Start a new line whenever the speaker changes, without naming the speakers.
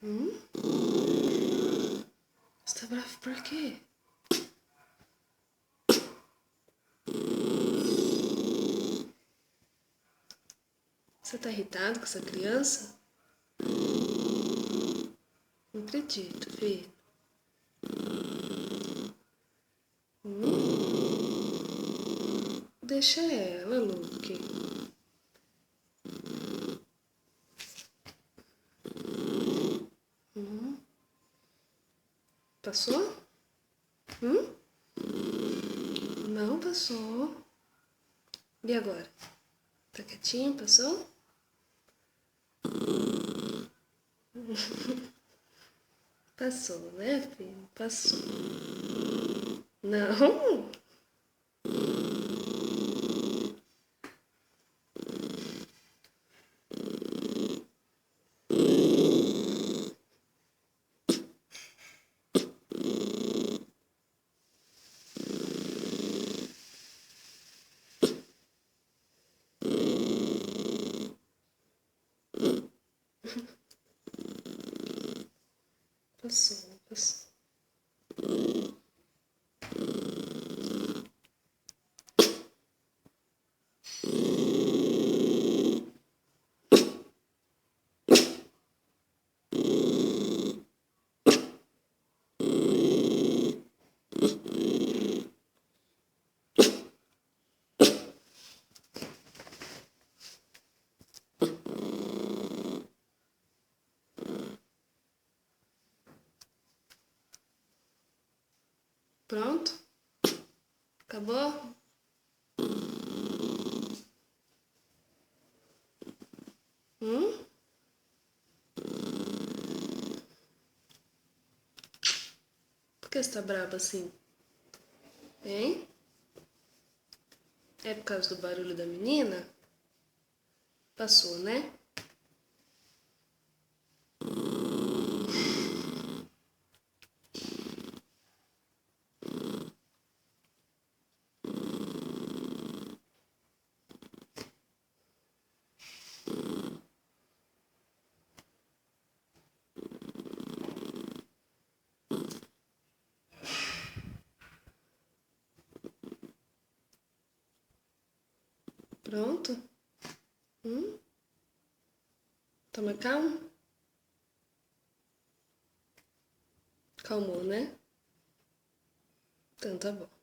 Hum? Você tá bravo por quê? Você tá irritado com essa criança? Não acredito, filho. Deixa ela, Luke. Passou? Não passou. E agora? Tá quietinho? Passou? Passou, né, filho? Passou. Não? Passou, passou. Pronto? Acabou? Hum? Por que você tá brava assim? Hein? É por causa do barulho da menina? Passou, né? Pronto? Toma calma? Calmou, né? Então tá bom.